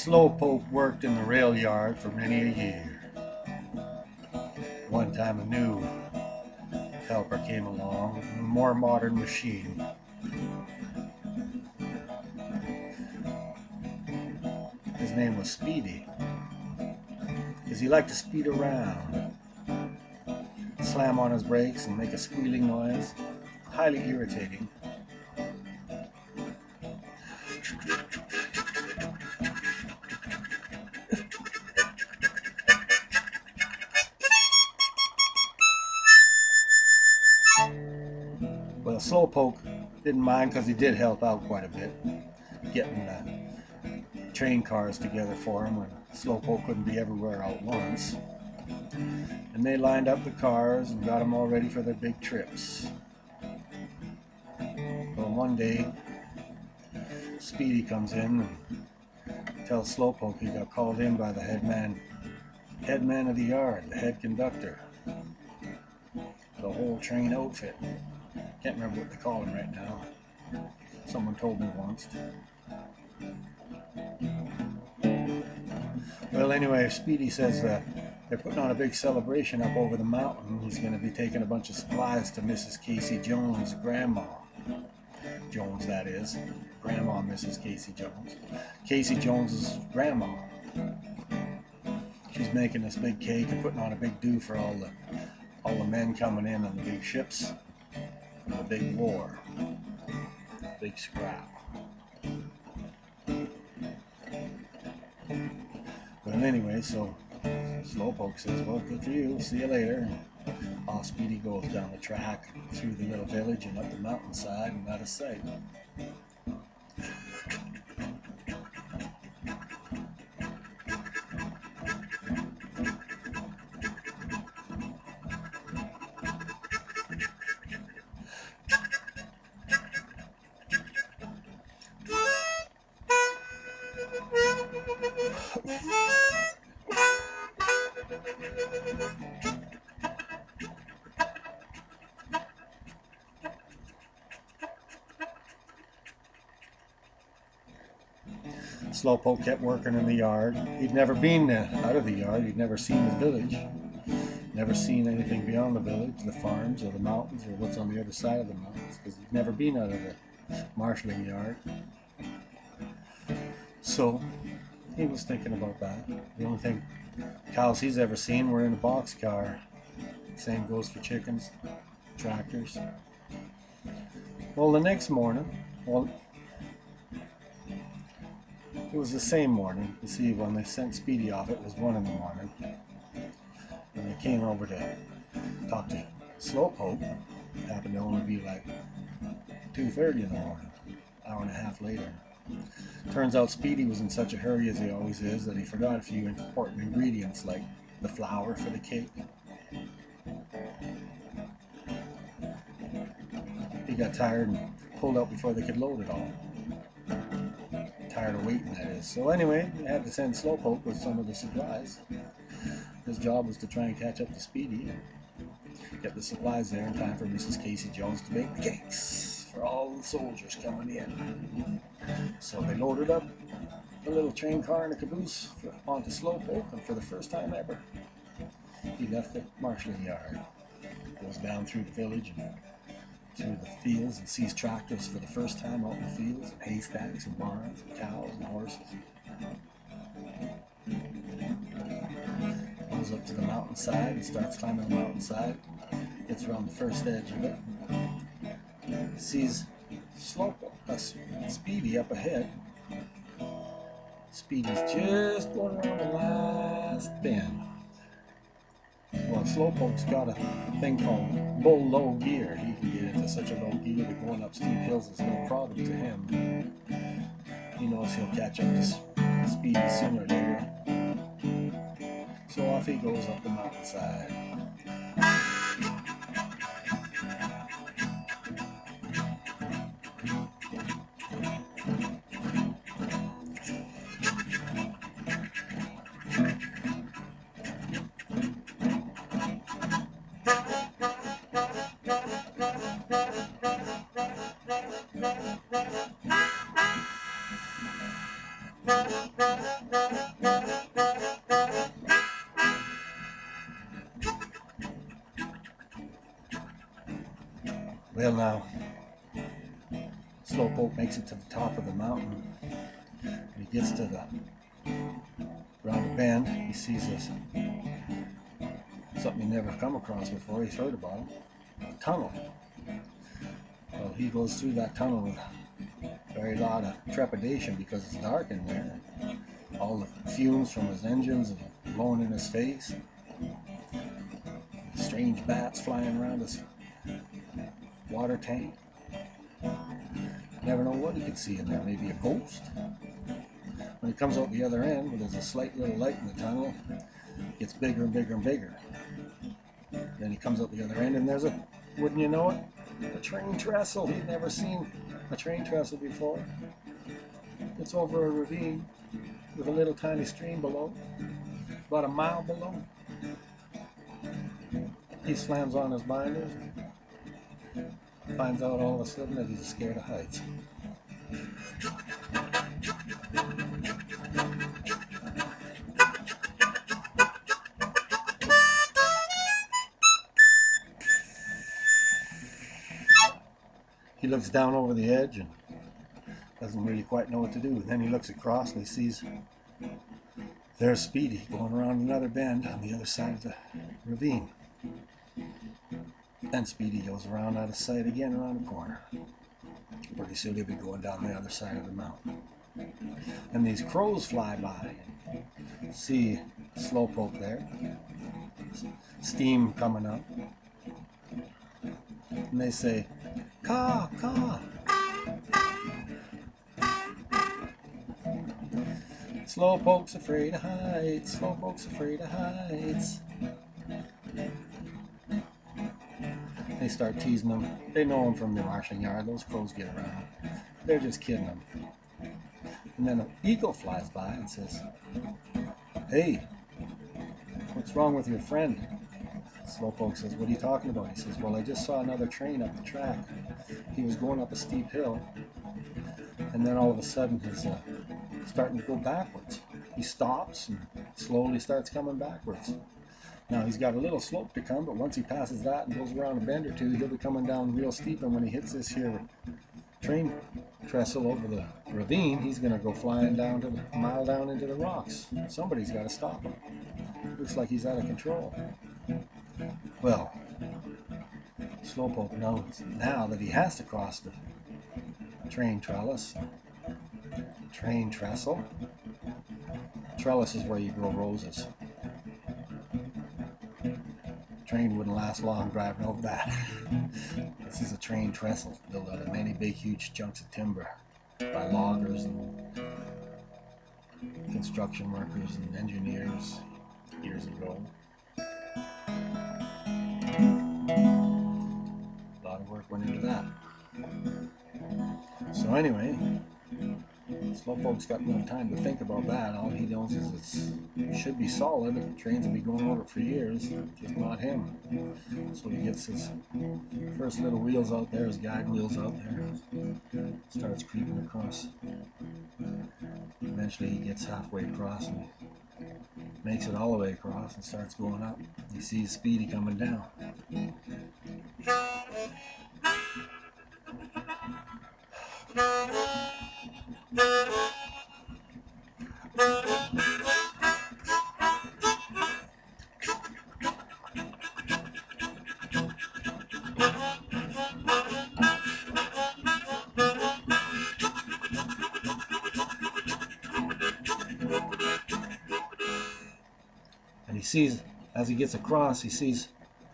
Slowpoke worked in the rail yard for many a year. One time a new helper came along, a more modern machine. His name was Speedy, because he liked to speed around, slam on his brakes and make a squealing noise, highly irritating. Well, Slowpoke didn't mind because he did help out quite a bit, getting train cars together for him when Slowpoke couldn't be everywhere all at once. And they lined up the cars and got them all ready for their big trips. Well, one day, Speedy comes in and tells Slowpoke he got called in by the head man of the yard, the head conductor, the whole train outfit. Can't remember what they call him right now. Someone told me once. Well, anyway, Speedy says that they're putting on a big celebration up over the mountain. He's going to be taking a bunch of supplies to Mrs. Casey Jones' grandma. Jones, that is. Grandma Mrs. Casey Jones. Casey Jones's grandma. She's making this big cake and putting on a big do for all the men coming in on the big ships. big war, big scrap. But anyway, so Slowpoke says, well, good for you, see you later. And off Speedy goes down the track, through the little village and up the mountainside and out of sight. Slowpoke kept working in the yard. He'd never been out of the yard. He'd never seen the village. Never seen anything beyond the village, the farms or the mountains or what's on the other side of the mountains, because he'd never been out of the marshalling yard. So he was thinking about that. The only thing cows he's ever seen were in a boxcar. Same goes for chickens, tractors. Well, the next morning, it was the same morning. You see, when they sent Speedy off, it was 1 in the morning. And they came over to talk to Slowpoke. It happened to only be like 2:30 in the morning, an hour and a half later. Turns out Speedy was in such a hurry, as he always is, that he forgot a few important ingredients like the flour for the cake. He got tired and pulled out before they could load it all. Tired of waiting, that is. So anyway, they had to send Slowpoke with some of the supplies. His job was to try and catch up to Speedy and get the supplies there in time for Mrs. Casey Jones to bake the cakes for all the soldiers coming in. So they loaded up a little train car and a caboose onto Slowpoke, and for the first time ever, he left the marshalling yard. Goes down through the village and through the fields and sees tractors for the first time out in the fields, and haystacks and barns and cows and horses. Goes up to the mountainside and starts climbing the mountainside. Gets around the first edge of it. Sees Speedy up ahead. Speedy's just going around the last bend. Well, Slowpoke's got a thing called bull low gear. He can get into such a low gear that going up steep hills is no problem to him. He knows he'll catch up to Speedy sooner or later. So off he goes up the mountainside. Well, now, Slowpoke makes it to the top of the mountain. When he gets to around a bend, he sees something he never come across before. He's heard about it. A tunnel. Well, he goes through that tunnel with a very lot of trepidation because it's dark in there. All the fumes from his engines are blowing in his face. Strange bats flying around his water tank. Never know what he could see in there. Maybe a ghost. When he comes out the other end, where there's a slight little light in the tunnel, it gets bigger and bigger and bigger. Then he comes out the other end, and there's wouldn't you know it, a train trestle. He'd never seen a train trestle before. It's over a ravine with a little tiny stream below, about a mile below. He slams on his binders. Finds out all of a sudden that he's scared of heights. He looks down over the edge and doesn't really quite know what to do. Then he looks across and he sees there's Speedy going around another bend on the other side of the ravine. Then Speedy goes around out of sight again around the corner. Pretty soon he'll be going down the other side of the mountain. And these crows fly by and see Slowpoke there. Steam coming up. And they say, "Caw, caw." Slowpoke's afraid of heights. Slowpoke's afraid of heights. They start teasing him. They know him from the washing yard. Those crows get around. They're just kidding him. And then an eagle flies by and says, "Hey, what's wrong with your friend?" Slowpoke says, "What are you talking about?" He says, "Well, I just saw another train up the track. He was going up a steep hill, and then all of a sudden he's starting to go backwards. He stops and slowly starts coming backwards. Now he's got a little slope to come, but once he passes that and goes around a bend or two, he'll be coming down real steep, and when he hits this here train trestle over the ravine, he's going to go flying down to a mile down into the rocks. Somebody's got to stop him. Looks like he's out of control." Well, Slowpoke knows now that he has to cross the train trellis. Train trestle. Trellis is where you grow roses. Train wouldn't last long driving over that. This is a train trestle built out of many big, huge chunks of timber by loggers and construction workers and engineers years ago. A lot of work went into that. So anyway, Slowpoke's got no time to think about that. All he knows is it should be solid. The trains will be going over it for years, just not him. So he gets his first little wheels out there, his guide wheels out there, starts creeping across. Eventually he gets halfway across and makes it all the way across and starts going up. He sees Speedy coming down. And he sees, as he gets across, he sees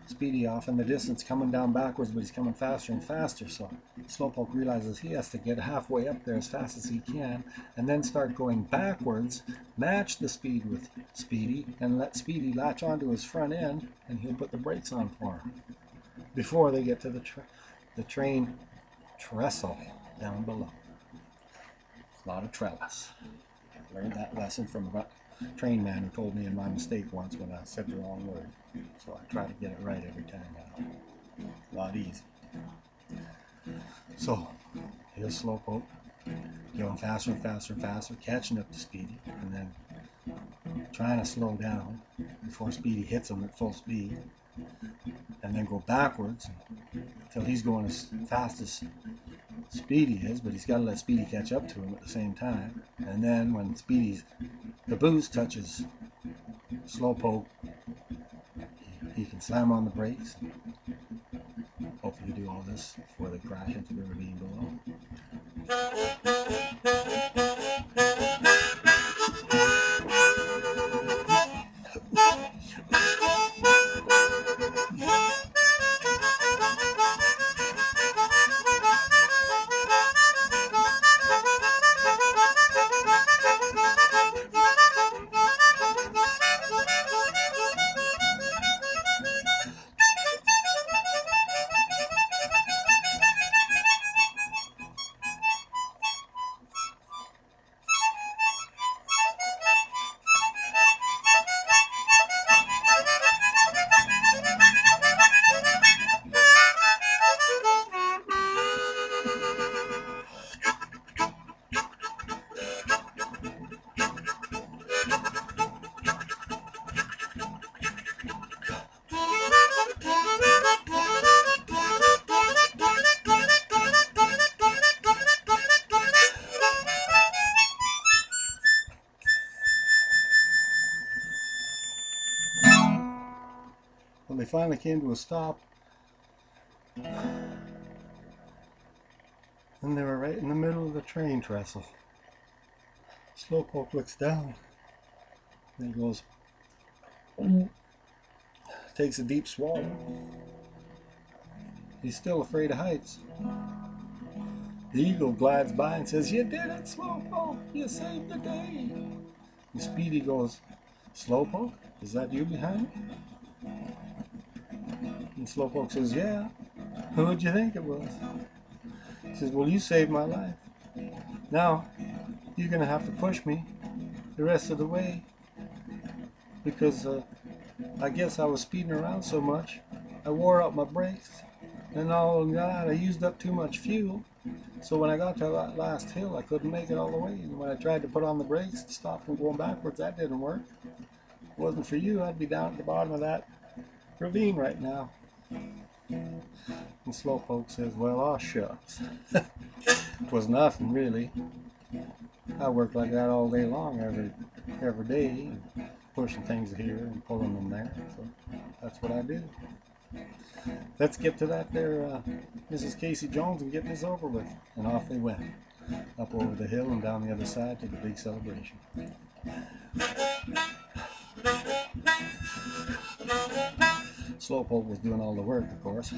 Speedy off in the distance coming down backwards, but he's coming faster and faster. So Slowpoke realizes he has to get halfway up there as fast as he can and then start going backwards, match the speed with Speedy, and let Speedy latch onto his front end, and he'll put the brakes on for him before they get to the train trestle down below. It's not a trellis. I learned that lesson from a train man who told me in my mistake once when I said the wrong word. So I try to get it right every time now. A lot easy. So here's Slowpoke going faster and faster and faster, catching up to Speedy, and then trying to slow down before Speedy hits him at full speed, and then go backwards until he's going as fast as Speedy is, but he's got to let Speedy catch up to him at the same time. And then when Speedy's caboose touches Slowpoke, he can slam on the brakes and hopefully do all this before they crash into the ravine below. When they finally came to a stop, And they were right in the middle of the train trestle. Slowpoke looks down and he goes, takes a deep swallow. He's still afraid of heights. The eagle glides by and says, "You did it, Slowpoke! You saved the day!" And Speedy goes, "Slowpoke, is that you behind me?" And Slowpoke says, "Yeah." "Who would you think it was?" He says, "Well, you saved my life. Now, you're going to have to push me the rest of the way because I guess I was speeding around so much, I wore out my brakes, and all of that, I used up too much fuel. So when I got to that last hill, I couldn't make it all the way. And when I tried to put on the brakes to stop from going backwards, that didn't work. If it wasn't for you, I'd be down at the bottom of that ravine right now." And Slowpoke says, "Well, aw shucks." It was nothing really. I worked like that all day long, every day, pushing things here and pulling them there. So that's what I do. Let's get to that there Mrs. Casey Jones and get this over with. And off they went, up over the hill and down the other side to the big celebration. Slowpoke was doing all the work, of course.